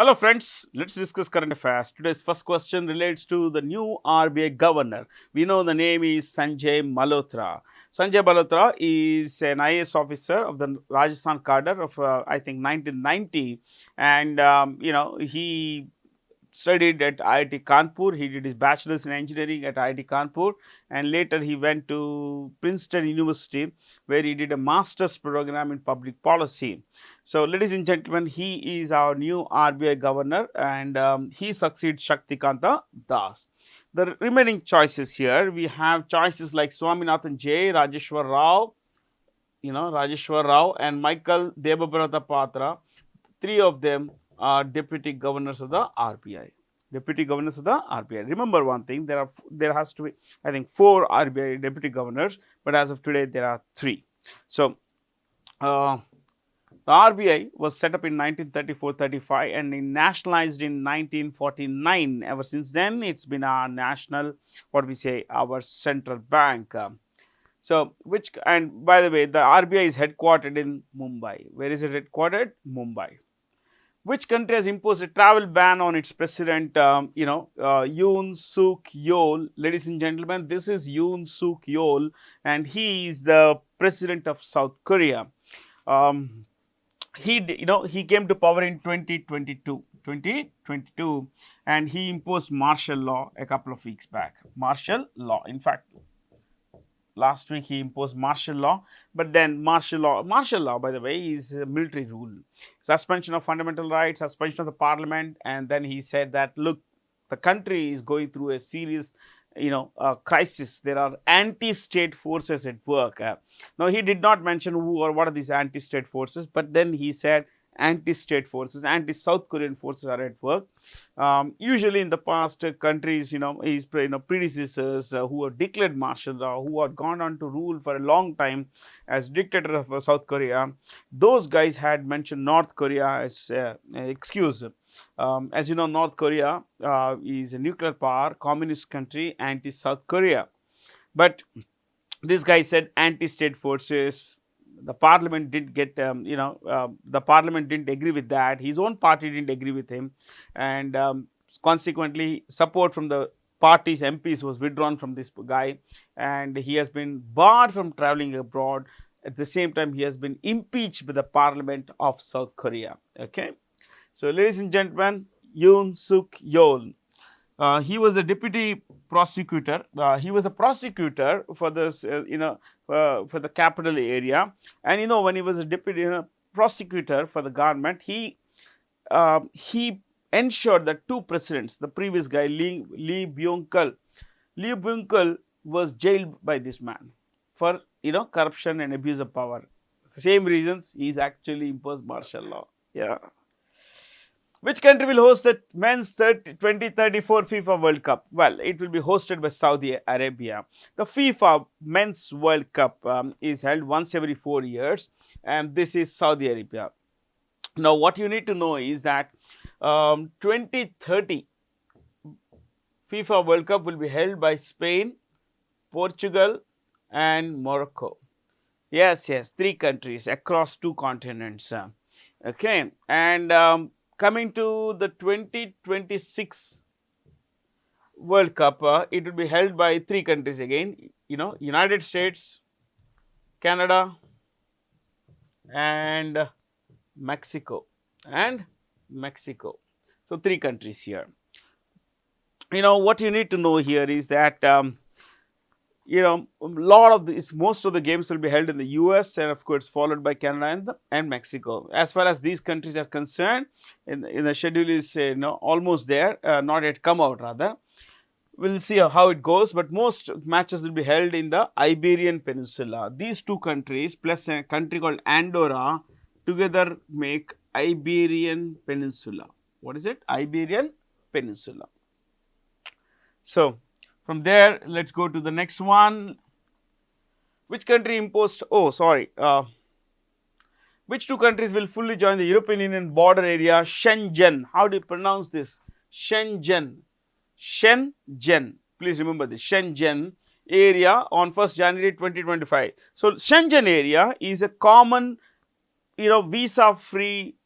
Hello friends, let's discuss current affairs. Today's first question relates to the new RBI governor. We know the name is Sanjay Malhotra. Sanjay Malhotra is an IAS officer of the Rajasthan cadre of I think 1990, and he studied at IIT Kanpur. He did his bachelor's in engineering at IIT Kanpur, and later he went to Princeton University, where he did a master's program in public policy. So, ladies and gentlemen, he is our new RBI governor, and he succeeds Shaktikanta Das. The remaining choices here, we have choices like Swaminathan J, Rajeshwar Rao and Michael Debabrata Patra. Three of them are deputy governors of the RBI. Deputy governors of the RBI. Remember one thing: there has to be, I think, 4 RBI deputy governors, but as of today there are 3. So the RBI was set up in 1934-35 and nationalized in 1949. Ever since then, it's been our national, our central bank. And by the way, the RBI is headquartered in Mumbai. Where is it headquartered? Mumbai. Which country has imposed a travel ban on its president, Yoon Suk Yeol? Ladies and gentlemen, this is Yoon Suk Yeol, and he is the president of South Korea. He came to power in 2022, and he imposed martial law a couple of weeks back. Martial law, in fact, last week he imposed martial law, but then martial law, by the way, is a military rule. Suspension of fundamental rights, suspension of the parliament, and then he said that, look, the country is going through a serious crisis. There are anti-state forces at work. Now, he did not mention who or what are these anti-state forces, but then he said anti-state forces, anti-South Korean forces are at work. Usually in the past, countries, his predecessors who have declared martial law, who had gone on to rule for a long time as dictator of South Korea, those guys had mentioned North Korea as an excuse. As you know, North Korea is a nuclear power, communist country, anti-South Korea. But this guy said anti-state forces. The parliament didn't get, the parliament didn't agree with that. His own party didn't agree with him, and consequently, support from the party's MPs was withdrawn from this guy, and he has been barred from traveling abroad. At the same time, he has been impeached by the parliament of South Korea. Okay. So, ladies and gentlemen, Yoon Suk Yeol, he was a deputy prosecutor. He was a prosecutor for this, for the capital area. And when he was a deputy prosecutor for the government, he ensured that 2 presidents, the previous guy Lee Byung-chul was jailed by this man for corruption and abuse of power. The same reasons he is actually imposed martial law. Yeah. Which country will host the men's 2034 FIFA World Cup? Well, it will be hosted by Saudi Arabia. The FIFA Men's World Cup is held once every 4 years, and this is Saudi Arabia. Now, what you need to know is that 2030 FIFA World Cup will be held by Spain, Portugal, and Morocco. Yes, 3 countries across 2 continents. Okay, and coming to the 2026 World Cup, it will be held by 3 countries again, United States, Canada, and Mexico. So, 3 countries here. What you need to know here is that most of the games will be held in the US, and of course followed by Canada and Mexico. As far as these countries are concerned, in the schedule is almost there, not yet come out rather. We'll see how it goes, but most matches will be held in the Iberian Peninsula. These 2 countries plus a country called Andorra together make Iberian Peninsula. What is it? Iberian Peninsula. So, from there, let's go to the next one. Which country imposed, which 2 countries will fully join the European Union border area, Shenzhen? How do you pronounce this? Shenzhen. Please remember this, Shenzhen area on 1st January 2025. So, Shenzhen area is a common, visa-free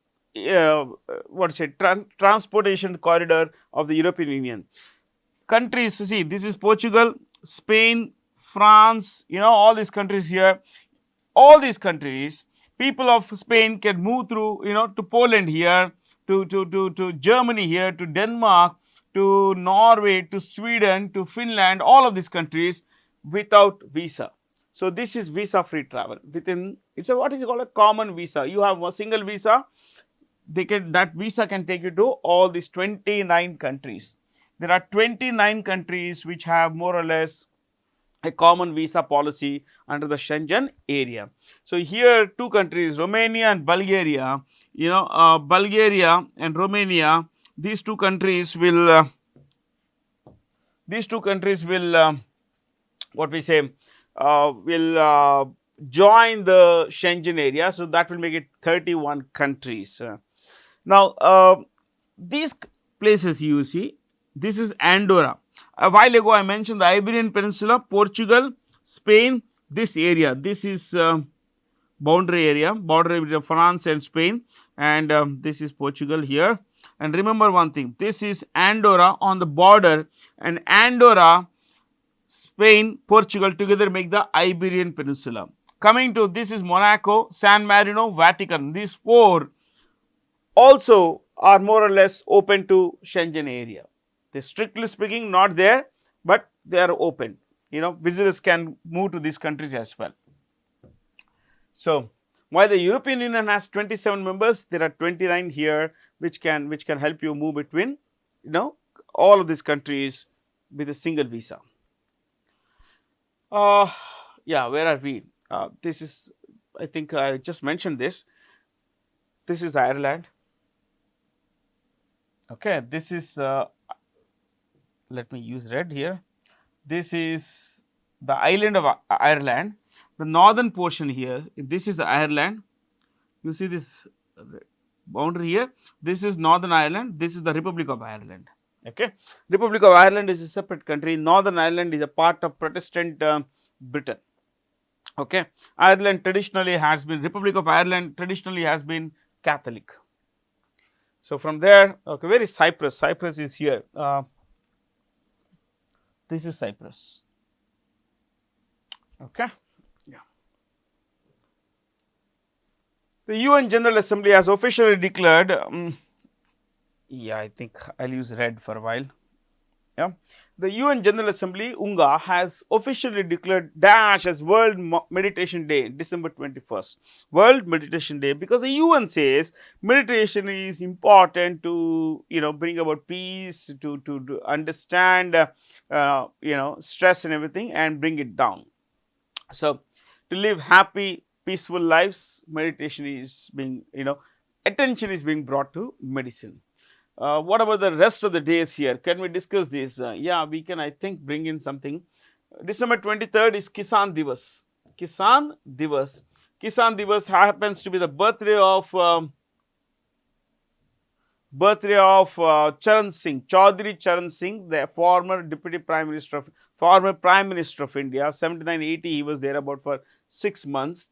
transportation corridor of the European Union. Countries, see, this is Portugal, Spain, France, all these countries here. All these countries, people of Spain can move through, to Poland here, to Germany here, to Denmark, to Norway, to Sweden, to Finland, all of these countries without visa. So this is visa-free travel. It's what is called a common visa. You have a single visa. That visa can take you to all these 29 countries. There are 29 countries which have more or less a common visa policy under the Schengen area. So here two countries, Romania and Bulgaria, Bulgaria and Romania, these two countries will what we say will join the Schengen area. So that will make it 31 countries. Now these places you see, this is Andorra. A while ago I mentioned the Iberian Peninsula, Portugal, Spain, this area, this is boundary area, border between France and Spain, and this is Portugal here. And remember one thing, this is Andorra on the border, and Andorra, Spain, Portugal together make the Iberian Peninsula. Coming to this is Monaco, San Marino, Vatican. These four also are more or less open to Schengen area. They strictly speaking not there, but they are open. Visitors can move to these countries as well. So while the European Union has 27 members, there are 29 here which can help you move between all of these countries with a single visa. Yeah, where are we? This is, I think I just mentioned this. This is Ireland. Okay, this is let me use red here. This is the island of Ireland. The northern portion here, this is Ireland. You see this boundary here. This is Northern Ireland. This is the Republic of Ireland. Okay, Republic of Ireland is a separate country. Northern Ireland is a part of Protestant Britain. Okay, Ireland traditionally has been, Republic of Ireland traditionally has been Catholic. So from there, okay, where is Cyprus? Cyprus is here. This is Cyprus. Okay. Yeah. The UN General Assembly has officially declared, yeah, I think I'll use red for a while. Yeah. The UN General Assembly, UNGA, has officially declared DASH as World Meditation Day, December 21st. World Meditation Day, because the UN says meditation is important to, bring about peace, to understand, stress and everything and bring it down. So to live happy, peaceful lives, meditation is being, attention is being brought to medicine. What about the rest of the days here? Can we discuss this? Yeah, we can, I think, bring in something. December 23rd is Kisan Divas. Kisan Divas. Kisan Divas happens to be the birthday of Charan Singh, Chaudhary Charan Singh, the former Deputy Prime Minister of India. 79-80, he was there about for 6 months.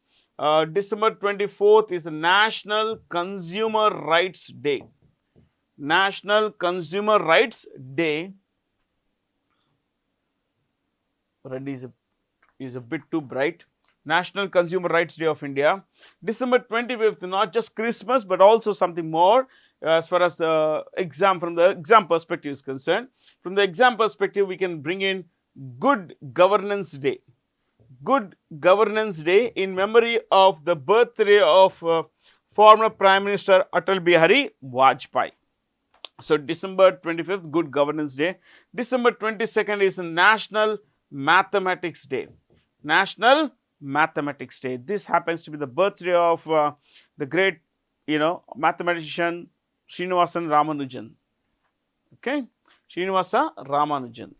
December 24th is National Consumer Rights Day. National Consumer Rights Day. Red is a bit too bright. National Consumer Rights Day of India. December 25th, not just Christmas, but also something more as far as the exam, from the exam perspective is concerned. From the exam perspective, we can bring in Good Governance Day. Good Governance Day in memory of the birthday of former Prime Minister Atal Bihari Vajpayee. So December 25th, Good Governance Day. December 22nd is National Mathematics Day. National Mathematics Day. This happens to be the birthday of the great, mathematician Srinivasan Ramanujan. Okay, Srinivasa Ramanujan.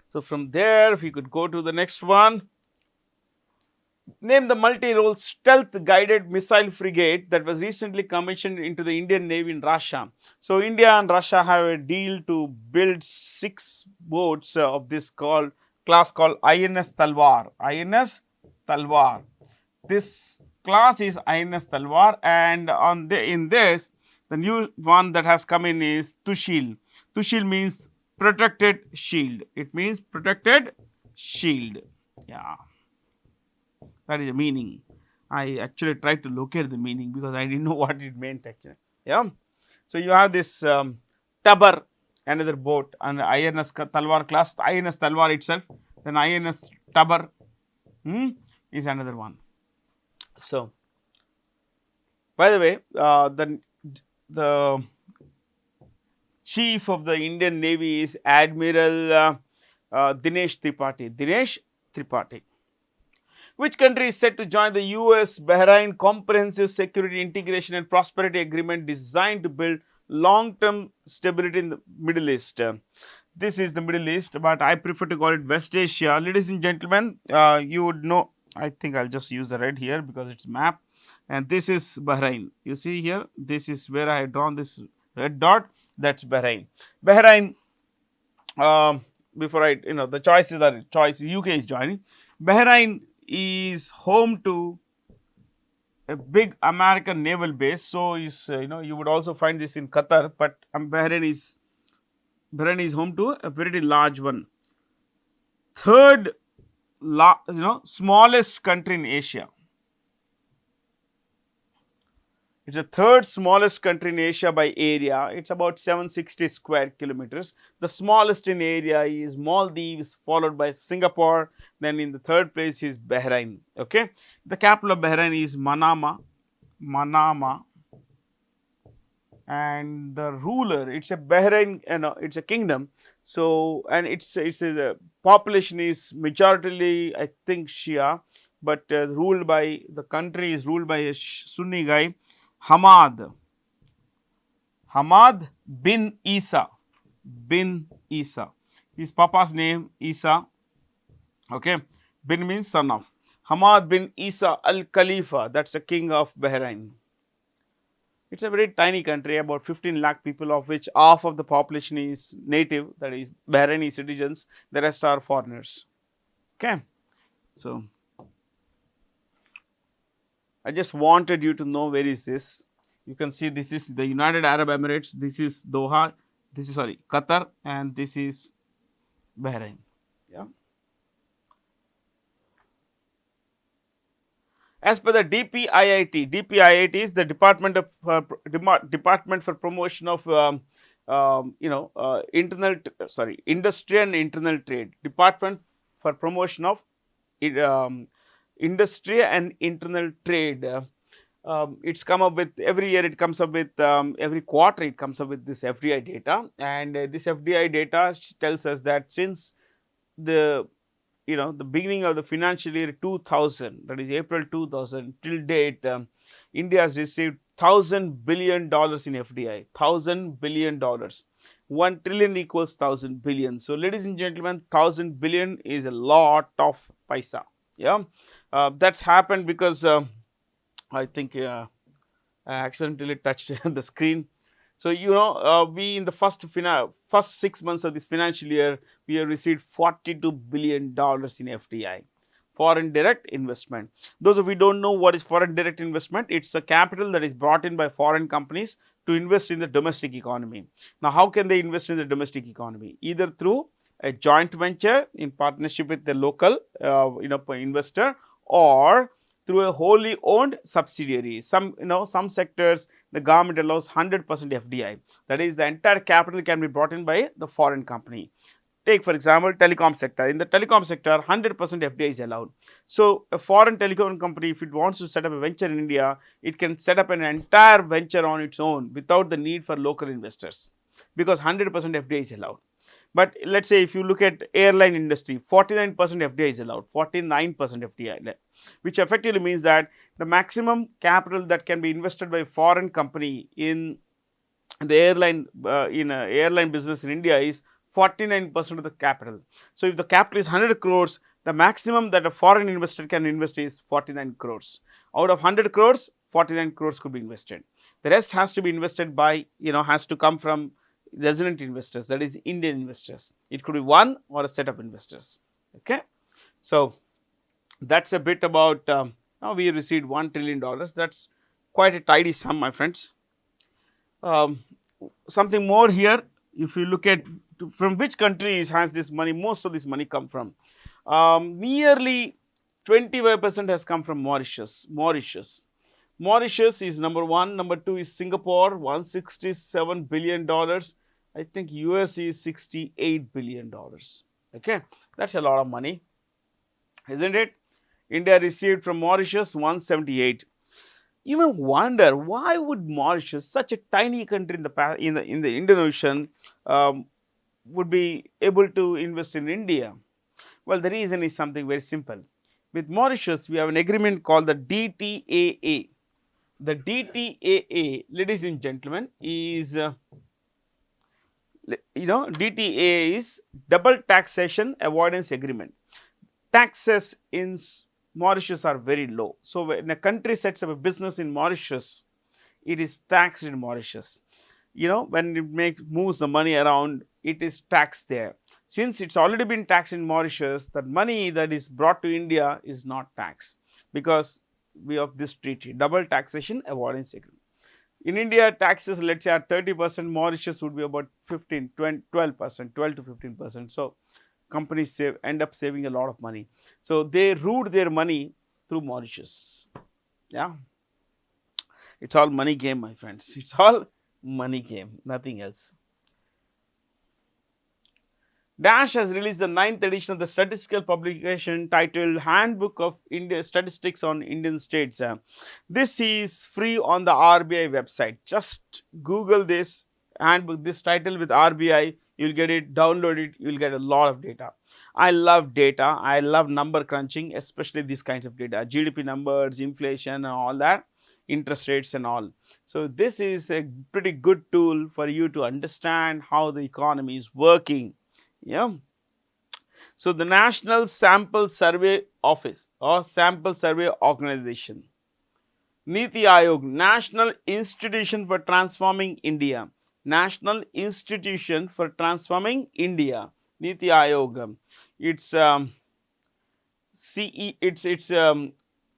So from there, if we could go to the next one. Name the multi-role stealth guided missile frigate that was recently commissioned into the Indian Navy in Russia. So India and Russia have a deal to build 6 boats of this class called INS Talwar. INS Talwar. This class is INS Talwar, and on in this the new one that has come in is Tushil. Tushil means protected shield. It means protected shield. Yeah, that is the meaning. I actually tried to locate the meaning because I didn't know what it meant actually. Yeah. So you have this Tabar, another boat, and INS Talwar class, INS Talwar itself, then INS Tabar is another one. So, by the way, the chief of the Indian Navy is Admiral Dinesh Tripathi. Dinesh Tripathi. Which country is set to join the US Bahrain Comprehensive Security Integration and Prosperity Agreement designed to build long-term stability in the Middle East? This is the Middle East, but I prefer to call it West Asia. Ladies and gentlemen, you would know, I think I'll just use the red here because it's map, and this is Bahrain. You see here, this is where I have drawn this red dot, that's Bahrain. Bahrain, before the choices are UK is joining. Bahrain is home to a big American naval base, so is you would also find this in Qatar, but Bahrain is home to a very large one. Third, smallest country in Asia. It's the third smallest country in Asia by area. It's about 760 square kilometers. The smallest in area is Maldives, followed by Singapore. Then in the third place is Bahrain. Okay, the capital of Bahrain is Manama, and the ruler, it's a Bahrain, it's a kingdom. So, and it's a population is majority, I think, Shia, but the country is ruled by a Sunni guy, Hamad bin Isa. His papa's name Isa. Okay, bin means son of. Hamad bin Isa al Khalifa, that's the king of Bahrain. It's a very tiny country, about 15 lakh people, of which half of the population is native, that is Bahraini citizens, the rest are foreigners. Okay, so I just wanted you to know where is this. You can see this is the United Arab Emirates, this is Doha, this is Qatar, and this is Bahrain. Yeah. As per the DPIIT is the Department for Promotion of Industry and Internal Trade. Department for Promotion of Industry and Internal Trade. It's come up with every year. It comes up with every quarter. It comes up with this FDI data, and this FDI data tells us that since the beginning of the financial year 2000, that is April 2000 till date, India has received $1,000 billion in FDI. $1,000 billion. 1 trillion equals 1,000 billion. So, ladies and gentlemen, 1,000 billion is a lot of paisa. Yeah, that's happened because I think I accidentally touched the screen. So, we in the first 6 months of this financial year, we have received $42 billion in FDI, foreign direct investment. Those of you who don't know what is foreign direct investment, it's a capital that is brought in by foreign companies to invest in the domestic economy. Now, how can they invest in the domestic economy? Either through a joint venture in partnership with the local investor, or through a wholly owned subsidiary. Some sectors the government allows 100% FDI. That is, the entire capital can be brought in by the foreign company. Take for example telecom sector. In the telecom sector, 100% FDI is allowed. So, a foreign telecom company, if it wants to set up a venture in India, it can set up an entire venture on its own without the need for local investors, because 100% FDI is allowed. But let us say if you look at airline industry, 49% FDI is allowed, 49% FDI, which effectively means that the maximum capital that can be invested by a foreign company in the airline business in India is 49% of the capital. So, if the capital is 100 crores, the maximum that a foreign investor can invest is 49 crores. Out of 100 crores, 49 crores could be invested. The rest has to be invested by, has to come from resident investors, that is Indian investors. It could be one or a set of investors. Okay. So, that's a bit about Now we received $1 trillion. That's quite a tidy sum, my friends. Um, Something more here, if you look at from which countries has this money, most of this money come from. Nearly 25% has come from Mauritius is number one. Number two is Singapore, $167 billion. I think US is $68 billion. Okay, that's a lot of money, isn't it? India received from Mauritius 178. You may wonder, why would Mauritius, such a tiny country in the Indian Ocean, would be able to invest in India? Well, the reason is something very simple. With Mauritius, we have an agreement called the DTAA. The DTAA, ladies and gentlemen, is DTAA is Double Taxation Avoidance Agreement. Taxes in Mauritius are very low. So when a country sets up a business in Mauritius, it is taxed in Mauritius. When it moves the money around, it is taxed there. Since it's already been taxed in Mauritius, that money that is brought to India is not taxed because we have this treaty, Double Taxation Avoidance Agreement. In India, taxes, let's say, are 30%, Mauritius would be about 15, 20, 12%, 12 to 15%. So companies end up saving a lot of money. So they route their money through Mauritius. Yeah, it's all money game, my friends. It's all money game, nothing else. Dash has released the 9th edition of the statistical publication titled Handbook of India Statistics on Indian States. This is free on the RBI website. Just Google this handbook, this title with RBI. You'll get it, download it, you'll get a lot of data. I love data, I love number crunching, especially these kinds of data, GDP numbers, inflation and all that, interest rates and all. So this is a pretty good tool for you to understand how the economy is working. Yeah. So the National Sample Survey Office or Sample Survey Organization, Niti Aayog, National Institution for Transforming India, National Institution for Transforming India, Niti Aayog. Its its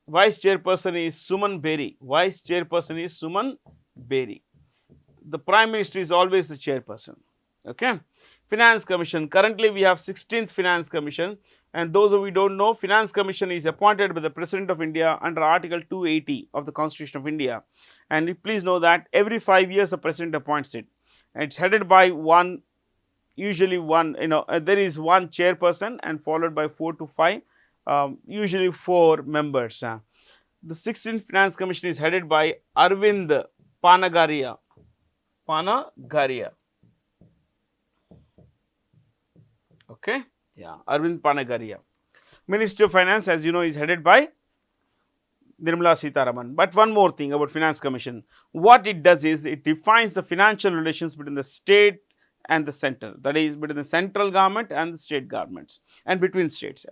vice chairperson is Suman Beri. Vice chairperson is Suman Beri. The Prime Minister is always the chairperson. Okay. Finance Commission. Currently, we have 16th Finance Commission, and those of you who don't know, Finance Commission is appointed by the President of India under Article 280 of the Constitution of India. And please know that every 5 years the President appoints it. And it's headed by one, usually one, there is one chairperson and followed by 4 to 5, usually 4 members. The 16th Finance Commission is headed by Arvind Panagaria. Okay, yeah, Arvind Panagaria. Ministry of Finance, as you know, is headed by Nirmala Sitharaman. But one more thing about Finance Commission. What it does is it defines the financial relations between the state and the center. That is, between the central government and the state governments, and between states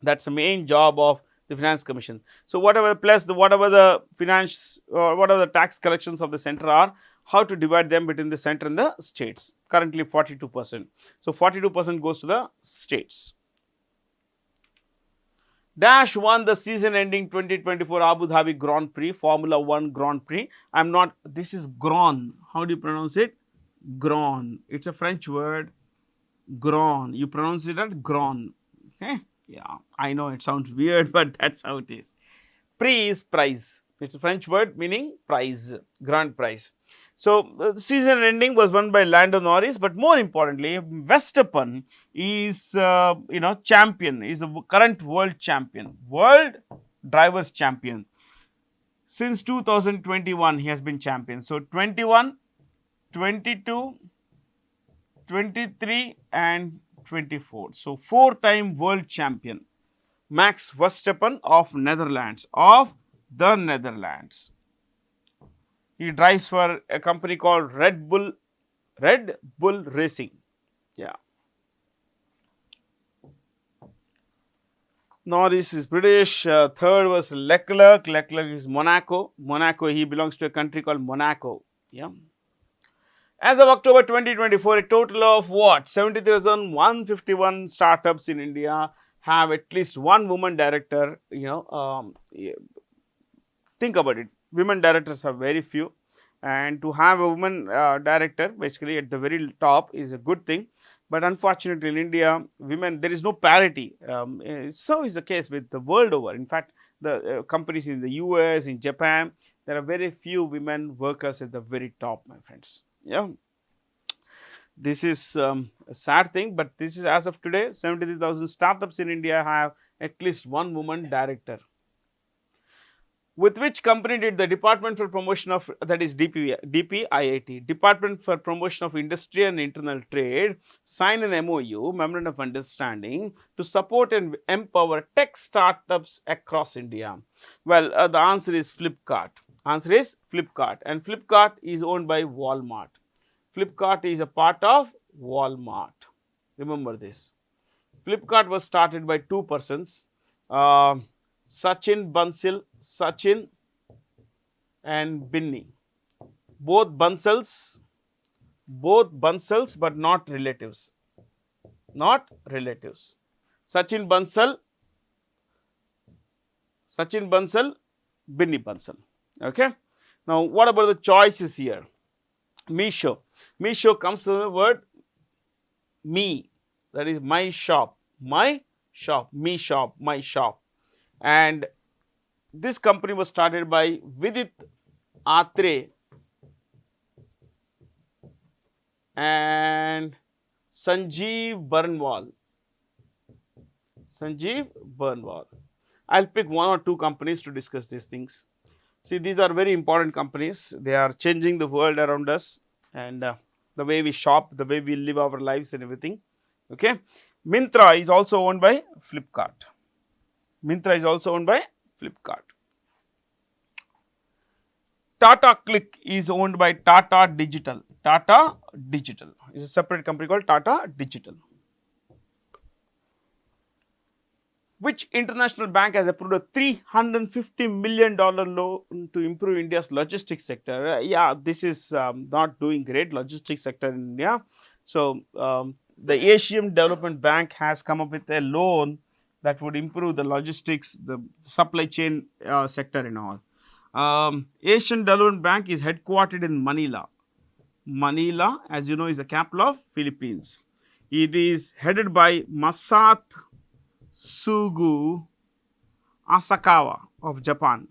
That's the main job of the Finance Commission. So whatever the finance or whatever the tax collections of the center are, how to divide them between the center and the states. Currently 42%. So 42% goes to the states. Dash won the season ending 2024 Abu Dhabi Grand Prix, Formula 1 Grand Prix. This is Grand. How do you pronounce it? Grand. It's a French word. Grand. You pronounce it as Grand. Okay? Yeah, I know it sounds weird, but that's how it is. Prix is prize. It's a French word meaning prize, grand prize. So the season ending was won by Lando Norris, but more importantly, Verstappen is champion. Is a current world champion, world drivers champion. Since 2021, he has been champion. So 21, 22, 23, and 24. So 4-time world champion, Max Verstappen of the Netherlands. He drives for a company called Red Bull Racing. Yeah. Norris is British. Third was Leclerc. Leclerc is Monaco. He belongs to a country called Monaco. Yeah. As of October 2024, a total of what? 70,151 startups in India have at least one woman director, think about it, women directors are very few, and to have a woman director basically at the very top is a good thing. But unfortunately in India, women, there is no parity. So is the case with the world over. In fact, the companies in the US, in Japan, there are very few women workers at the very top, my friends. Yeah, this is a sad thing, but this is as of today. 73,000 startups in India have at least one woman director. With which company did the Department for Promotion of, that is DPIIT, Department for Promotion of Industry and Internal Trade, sign an MOU, Memorandum of Understanding, to support and empower tech startups across India? Well, the answer is Flipkart. Answer is Flipkart, and Flipkart is owned by Walmart. Flipkart is a part of Walmart. Remember this. Flipkart was started by two persons, Sachin and Binny. Both Bansals, but not relatives. Not relatives. Sachin Bansal, Binny Bansal. Okay. Now, what about the choices here? Meesho. Meesho comes from the word me, that is my shop, my shop. And this company was started by Vidit Atre and Sanjeev Burnwal. I'll pick one or two companies to discuss these things. See, these are very important companies. They are changing the world around us, and the way we shop, the way we live our lives and everything. Okay. Myntra is also owned by Flipkart. Tata Click is owned by Tata Digital. Tata Digital is a separate company called Tata Digital. Which international bank has approved a $350 million loan to improve India's logistics sector? Yeah, this is not doing great, logistics sector in India. So, the Asian Development Bank has come up with a loan that would improve the logistics, the supply chain sector and all. Asian Development Bank is headquartered in Manila. Manila, as you know, is the capital of Philippines. It is headed by Masatsugu Asakawa of Japan.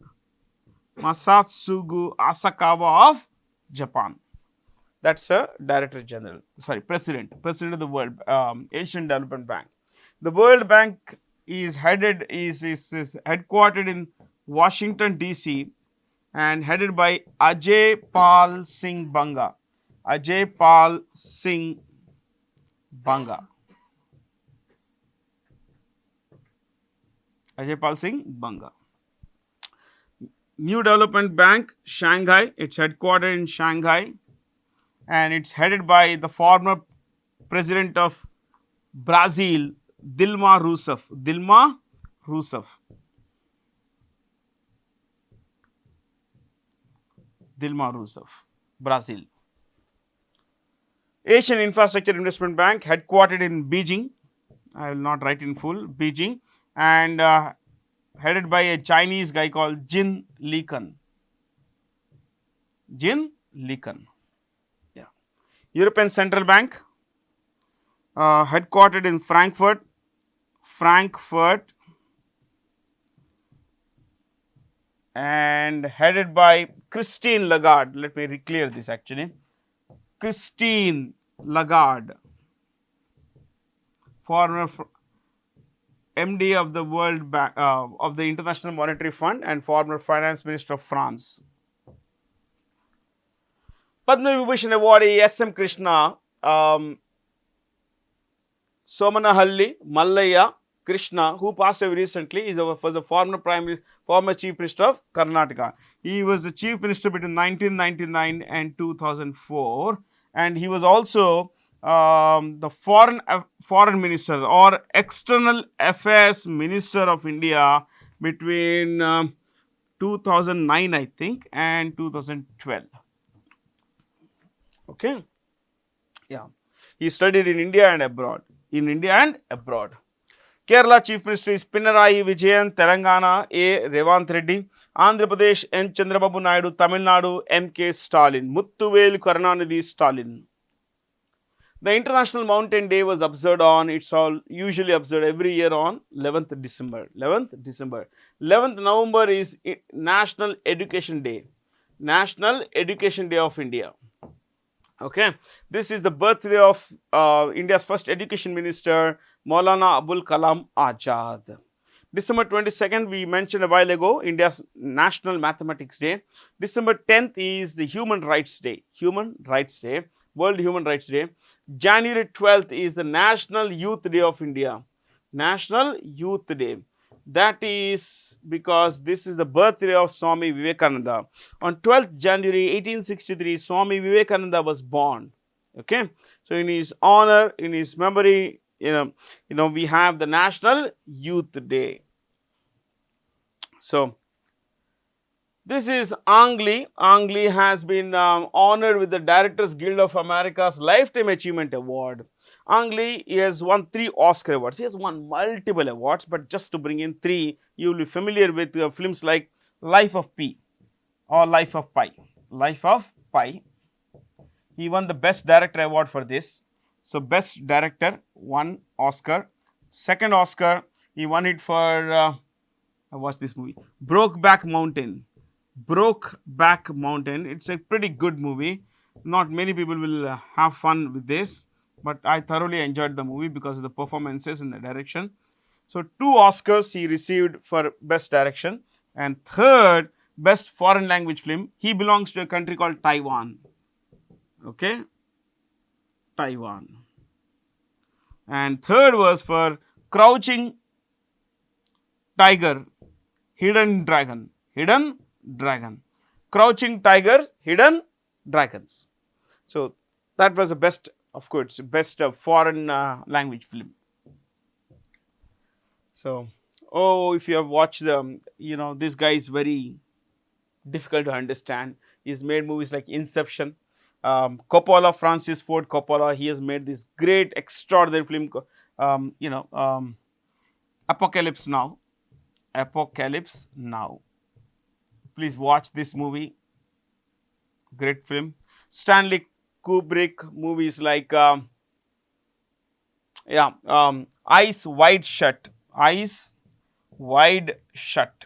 That's a Director General, President of the World Asian Development Bank. The World Bank is headquartered in Washington DC and headed by Ajay Pal Singh Banga. New Development Bank, Shanghai. It's headquartered in Shanghai, and it's headed by the former president of Brazil, Dilma Rousseff. Brazil. Asian Infrastructure Investment Bank, headquartered in Beijing. I will not write in full, Beijing, and headed by a Chinese guy called Jin Likan. Yeah. European Central Bank, headquartered in Frankfurt, and headed by Christine Lagarde. Let me clear this actually. Christine Lagarde, former MD of the World Bank, of the International Monetary Fund, and former Finance Minister of France. Padma Vibhushan awardee S.M. Krishna, Somanahalli Mallayya Krishna, who passed away recently, was a former Chief Minister of Karnataka. He was the Chief Minister between 1999 and 2004, and he was also the Foreign Minister or External Affairs Minister of India between 2009, I think, and 2012. Okay. Yeah. He studied in India and abroad. Kerala Chief Minister is Pinarayi Vijayan, Telangana A. Revant Reddy, Andhra Pradesh N. Chandrababu Naidu, Tamil Nadu M.K. Stalin, Muthuvel Karunanidhi Stalin. The International Mountain Day was observed on, it's all usually observed every year on 11th December. 11th December. 11th November is National Education Day. National Education Day of India. Okay, this is the birthday of India's first education minister, Maulana Abul Kalam Azad. December 22nd, we mentioned a while ago, India's National Mathematics Day. December 10th is the Human Rights Day. Human Rights Day. World Human Rights Day. January 12th is the National Youth Day of India. National Youth Day. That is because this is the birthday of Swami Vivekananda. On 12th January 1863, Swami Vivekananda was born. Okay, so in his honor, in his memory, we have the National Youth Day. So this is Ang Lee. Ang Lee has been honored with the Directors Guild of America's Lifetime Achievement Award. Ang Lee has won 3 Oscar awards. He has won multiple awards, but just to bring in 3, you will be familiar with films like Life of Pi or Life of Pi. Life of Pi. He won the Best Director award for this. So, Best Director, 1 Oscar. Second Oscar, he won it for, I watched this movie, Brokeback Mountain. Brokeback Mountain. It's a pretty good movie. Not many people will have fun with this, but I thoroughly enjoyed the movie because of the performances and the direction. So 2 Oscars he received for Best Direction, and third, Best Foreign Language Film. He belongs to a country called Taiwan. Okay, Taiwan. And third was for Crouching Tiger, Hidden Dragon. Hidden Dragon. Crouching Tiger, Hidden Dragons. So that was the best, of course, best foreign language film. So, if you have watched the, this guy is very difficult to understand. He's made movies like Inception. Coppola, Francis Ford Coppola, he has made this great, extraordinary film, Apocalypse Now. Apocalypse Now. Please watch this movie. Great film. Stanley Kubrick movies like Eyes Wide Shut. Eyes Wide Shut.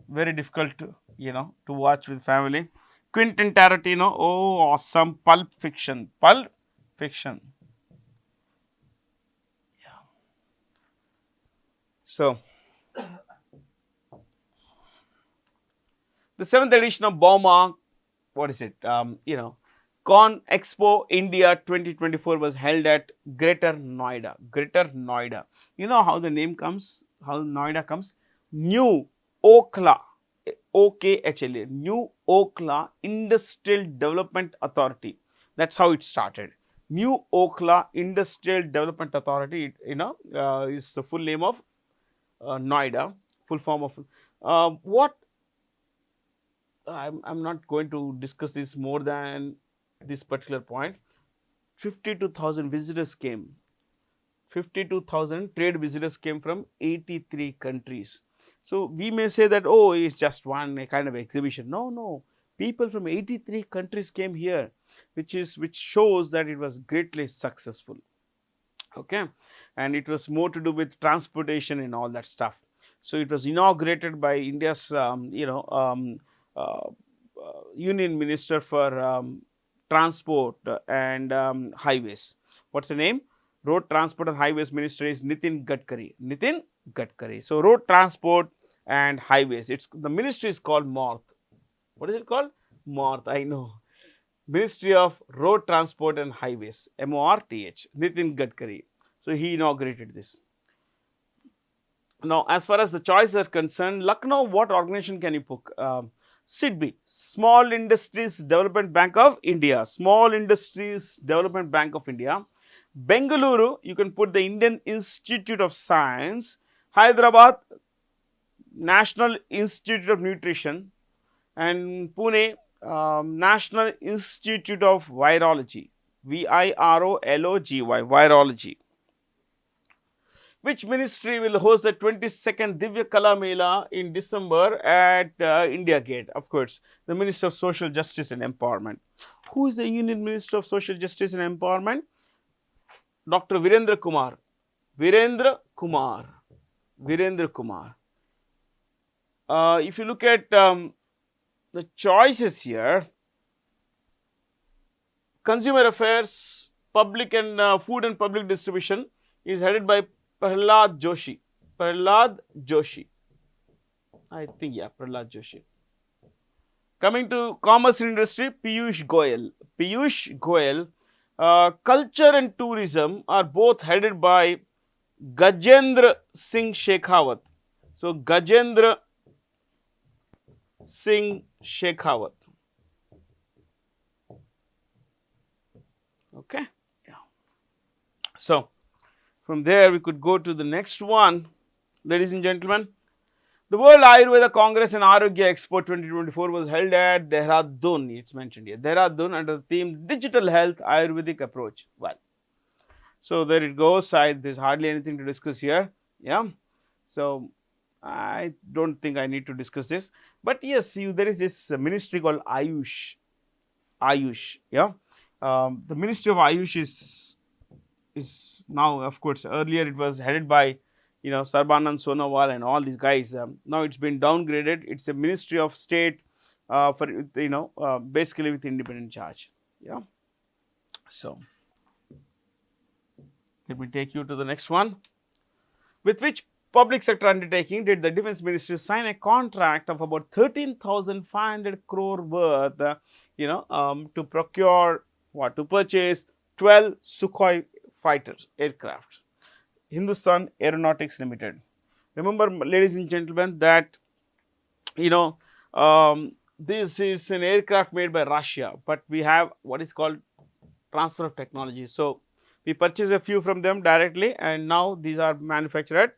Very difficult to watch with family. Quentin Tarantino, awesome. Pulp Fiction. Pulp Fiction. Yeah. So the 7th edition of BOMA, what is it? Con Expo India 2024 was held at Greater Noida. Greater Noida. You know how the name comes? How Noida comes? New Okhla. OKHLA. New Okhla Industrial Development Authority. That's how it started. New Okhla Industrial Development Authority. Is the full name of Noida. Full form of what? I'm not going to discuss this more than this particular point. 52,000 visitors came. 52,000 trade visitors came from 83 countries. So we may say that, it's just one kind of exhibition. No. People from 83 countries came here, which shows that it was greatly successful. Okay, and it was more to do with transportation and all that stuff. So it was inaugurated by India's, Union Minister for Transport and Highways. What's the name? Road Transport and Highways Minister is Nitin Gadkari. Nitin Gadkari. So Road Transport and Highways. The ministry is called MORTH. What is it called? MORTH. I know. Ministry of Road Transport and Highways. MORTH. Nitin Gadkari. So he inaugurated this. Now, as far as the choices are concerned, Lucknow, what organization can you book? SIDBI, Small Industries Development Bank of India. Small Industries Development Bank of India. Bengaluru, you can put the Indian Institute of Science. Hyderabad, National Institute of Nutrition. And Pune, National Institute of Virology. Virology, Virology. Which ministry will host the 22nd Divya Kala Mela in December at India Gate? Of course, the Minister of Social Justice and Empowerment. Who is the Union Minister of Social Justice and Empowerment? Dr. Virendra Kumar. Virendra Kumar. Virendra Kumar. If you look at the choices here, Consumer Affairs, Public and Food and Public Distribution is headed by Prahlad Joshi. Prahlad Joshi. I think, yeah, Prahlad Joshi. Coming to Commerce and Industry, Piyush Goyal. Piyush Goyal. Culture and Tourism are both headed by Gajendra Singh Shekhawat. So, Gajendra Singh Shekhawat. Okay. Yeah. So, from there we could go to the next one. Ladies and gentlemen, the World Ayurveda Congress and Arogya Expo 2024 was held at Dehradun. It's mentioned here. Dehradun under the theme Digital Health Ayurvedic Approach. Well, so there it goes. There's hardly anything to discuss here. Yeah. So, I don't think I need to discuss this. But yes, there is this ministry called Ayush. Ayush. Yeah. The Ministry of Ayush is now, of course, earlier it was headed by, Sarbanand Sonowal and all these guys. Now it's been downgraded. It's a Ministry of State for, basically with independent charge. Yeah. So, let me take you to the next one. With which public sector undertaking did the Defence Ministry sign a contract of about 13,500 crore worth, to procure to purchase 12 Sukhoi fighters aircraft? Hindustan Aeronautics Limited. Remember, ladies and gentlemen, that this is an aircraft made by Russia, but we have what is called transfer of technology. So, we purchase a few from them directly, and now these are manufactured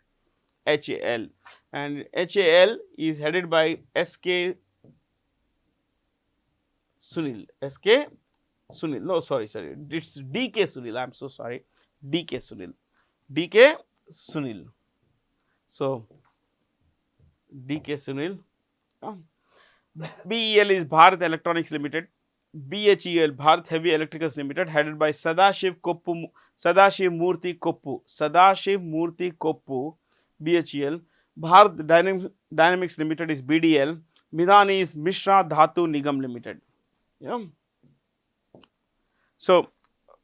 at HAL, and HAL is headed by SK Sunil. SK Sunil. No, sorry. It's DK Sunil. I'm so sorry. DK Sunil. DK Sunil. So, DK Sunil. BEL is Bharat Electronics Limited. BHEL, Bharat Heavy Electricals Limited, headed by Sadashiv Murthy Koppu, BHEL. Bharat Dynamics Limited is BDL. Midani is Mishra Dhatu Nigam Limited. Yeah. So,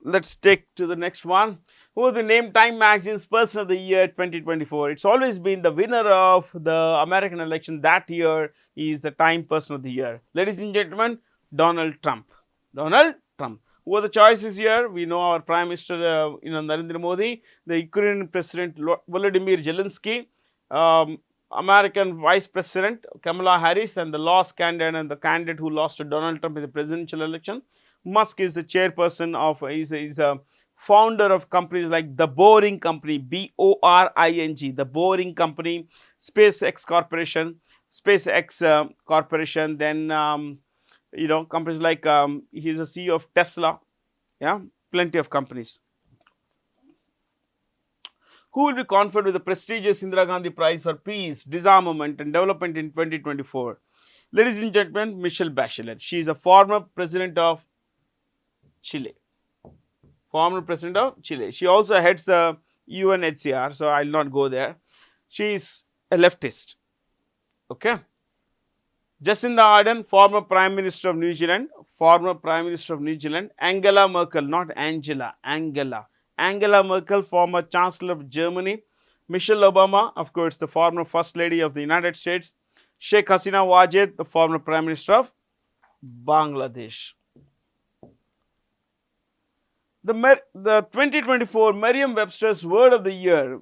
let's take to the next one. Who will be named Time Magazine's Person of the Year 2024? It's always been the winner of the American election that year is the Time Person of the Year. Ladies and gentlemen, Donald Trump. Donald Trump. Who are the choices here? We know our Prime Minister, Narendra Modi, the Ukrainian President Volodymyr Zelensky, American Vice President Kamala Harris, and the lost candidate and the candidate who lost to Donald Trump in the presidential election. Musk is the chairperson of, is a founder of companies like The Boring Company, BORING, The Boring Company, SpaceX Corporation, then companies like, he's a CEO of Tesla, yeah, plenty of companies. Who will be conferred with the prestigious Indira Gandhi Prize for Peace, Disarmament and Development in 2024? Ladies and gentlemen, Michelle Bachelet. She is a former president of Chile. She also heads the UNHCR, so I will not go there. She is a leftist. Okay. Jacinda Ardern, former Prime Minister of New Zealand. Angela Merkel, not Angela, Angela Merkel, former Chancellor of Germany. Michelle Obama, of course, the former First Lady of the United States. Sheikh Hasina Wajed, the former Prime Minister of Bangladesh. The 2024 Merriam-Webster's Word of the Year.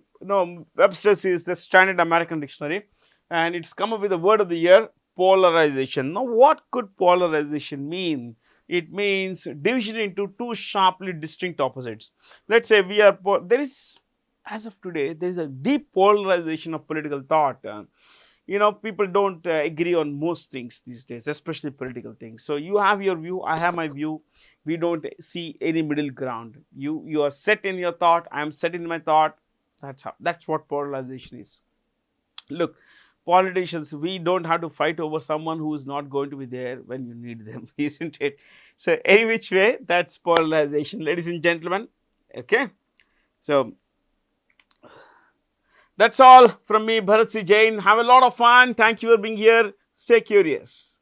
Webster's is the standard American dictionary, and it's come up with the word of the year, polarization. Now, what could polarization mean? It means division into two sharply distinct opposites. Let's say there is, as of today, there is a deep polarization of political thought. People don't agree on most things these days, especially political things. So, you have your view, I have my view. We don't see any middle ground. You are set in your thought, I am set in my thought. That's what polarization is. Look, politicians, we don't have to fight over someone who is not going to be there when you need them, isn't it? So any which way, that's polarization, ladies and gentlemen. Okay, so that's all from me, Bharat C. Jain. Have a lot of fun. Thank you for being here. Stay curious.